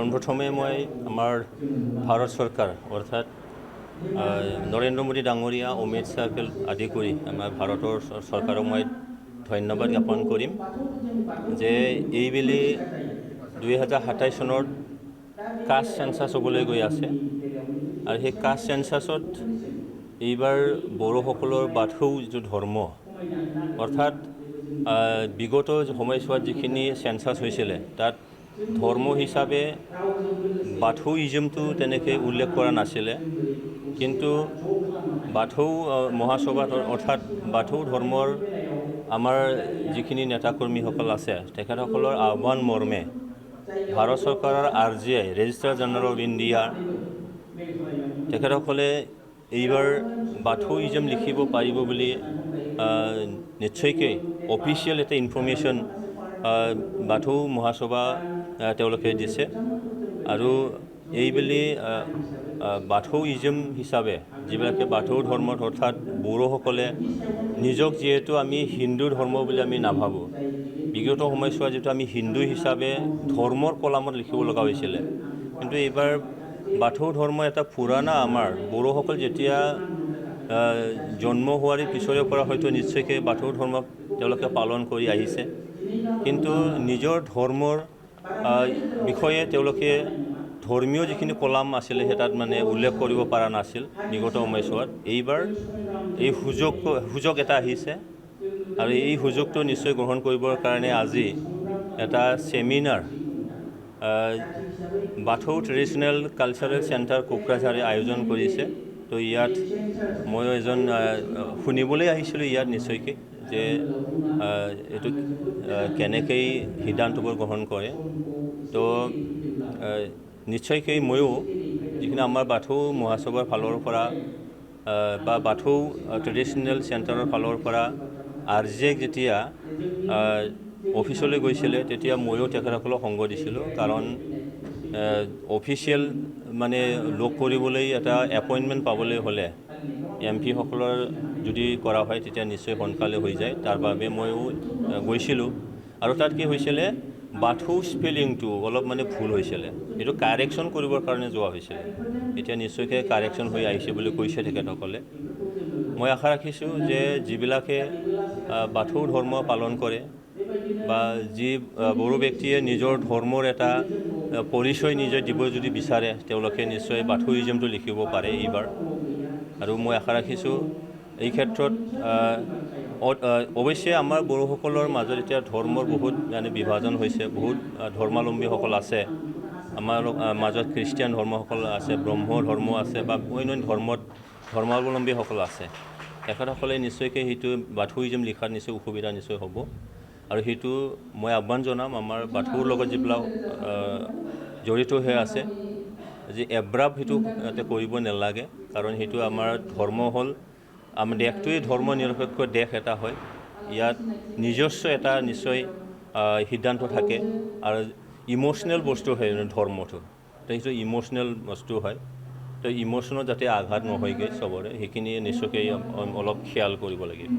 পোনপ্ৰথমে মই আমাৰ ভাৰত চৰকাৰ অৰ্থাৎ নৰেন্দ্ৰ মোদী ডাঙৰীয়া অমিত শ্বাহকে আদি কৰি আমাৰ ভাৰতৰ চৰকাৰক মই ধন্যবাদ জ্ঞাপন কৰিম যে এইবেলি 2027 চনত কাষ্ট চেঞ্চাছ হ'বলৈ গৈ আছে আৰু সেই কাষ্ট চেঞ্চাছত এইবাৰ বড়োসকলৰ বাথৌ যিটো ধৰ্ম অৰ্থাৎ বিগত সময়ছোৱাত যিখিনি চেঞ্চাছ হৈছিলে তাত ধৰ্ম হিচাপে বাথৌইজমটো তেনেকৈ উল্লেখ কৰা নাছিলে কিন্তু বাথৌ মহাসভাত অৰ্থাৎ বাথৌ ধৰ্মৰ আমাৰ যিখিনি নেতাকৰ্মীসকল আছে তেখেতসকলৰ আহ্বান মৰ্মে ভাৰত চৰকাৰৰ RGI registrar general of India তেখেতসকলে এইবাৰ বাথৌইজম লিখিব পাৰিব বুলি নিশ্চয়কৈ অফিচিয়েল এটা ইনফৰ্মেশ্যন বাথৌ মহাসভা তেওঁলোকে দিছে আৰু এইবেলি বাথৌইজম হিচাপে যিবিলাকে বাথৌ ধৰ্মত অৰ্থাৎ বড়োসকলে নিজক যিহেতু আমি হিন্দু ধৰ্ম বুলি আমি নাভাবোঁ বিগত সময়ছোৱা যিটো আমি হিন্দু হিচাপে ধৰ্মৰ কলামত লিখিব লগা হৈছিলে কিন্তু এইবাৰ বাথৌ ধৰ্ম এটা পুৰণা আমাৰ বড়োসকল যেতিয়া জন্ম হোৱাৰ পিছৰে পৰা হয়তো নিশ্চয়কৈ বাথৌ ধৰ্মক তেওঁলোকে পালন কৰি আহিছে কিন্তু নিজৰ ধৰ্মৰ বিষয়ে তেওঁলোকে ধৰ্মীয় যিখিনি কলাম আছিলে সেই তাত মানে উল্লেখ কৰিব পৰা নাছিল বিগত সময়ছোৱাত এইবাৰ এই সুযোগ এটা আহিছে আৰু এই সুযোগটো নিশ্চয় গ্ৰহণ কৰিবৰ কাৰণে আজি এটা seminar Bathou traditional cultural centre কোকৰাঝাৰে আয়োজন কৰিছে তো ইয়াত মই এজন শুনিবলৈ আহিছিলোঁ ইয়াত নিশ্চয়কৈ যে এইটো কেনেকৈ সিদ্ধান্তবোৰ গ্ৰহণ কৰে তো নিশ্চয়কৈ ময়ো যিখিনি আমাৰ বাথৌ মহাসভাৰ ফালৰ পৰা বা বাথৌ ট্ৰেডিশ্যনেল চেণ্টাৰৰ ফালৰ পৰা RGI যেতিয়া অফিচলৈ গৈছিলে তেতিয়া ময়ো তেখেতসকলক সংগ দিছিলোঁ কাৰণ অফিচিয়েল মানে লগ কৰিবলৈ এটা এপইণ্টমেণ্ট পাবলৈ হ'লে MP সকলৰ যদি কৰা হয় তেতিয়া নিশ্চয় সোনকালে হৈ যায় তাৰ বাবে ময়ো গৈছিলোঁ আৰু তাত কি হৈছিলে বাথৌ স্পেলিংটো অলপ মানে ভুল হৈছিলে এইটো কাৰেকশ্যন কৰিবৰ কাৰণে যোৱা হৈছিলে এতিয়া নিশ্চয়কৈ কাৰেকশ্যন হৈ আহিছে বুলি কৈছে তেখেতসকলে মই আশা ৰাখিছোঁ যে যিবিলাকে বাথৌ ধৰ্ম পালন কৰে বা যি বড়ো ব্যক্তিয়ে নিজৰ ধৰ্মৰ এটা পৰিচয় নিজে দিব যদি বিচাৰে তেওঁলোকে নিশ্চয় বাথৌইজমটো লিখিব পাৰে এইবাৰ আৰু মই আশা ৰাখিছোঁ এই ক্ষেত্ৰত অৱশ্যে আমাৰ বড়োসকলৰ মাজত এতিয়া ধৰ্মৰ বহুত মানে বিভাজন হৈছে বহুত ধৰ্মাৱলম্বীসকল আছে আমাৰ মাজত খ্ৰীষ্টিয়ান ধৰ্মসকল আছে ব্ৰহ্ম ধৰ্ম আছে বা অন্য ধৰ্মাৱলম্বীসকল আছে তেখেতসকলে নিশ্চয়কৈ সেইটো বাথৌইজম লিখাত নিশ্চয় অসুবিধা নিশ্চয় হ'ব আৰু সেইটো মই আহ্বান জনাম আমাৰ বাথৌৰ লগত যিবিলাক জড়িত হৈ আছে যে এব্ৰাব সেইটো কৰিব নালাগে কাৰণ সেইটো আমাৰ ধৰ্ম হ'ল আমাৰ দেশটোৱেই ধৰ্ম নিৰপেক্ষ দেশ এটা হয় ইয়াত নিজস্ব এটা নিশ্চয় সিদ্ধান্ত থাকে আৰু ইম'চনেল বস্তু হয় ধৰ্মটো তো সেইটো ইম'চনেল বস্তু হয় তো ইম'চনত যাতে আঘাত নহয়গৈ চবৰে সেইখিনি নিশ্চয়কৈ অলপ খেয়াল কৰিব লাগিব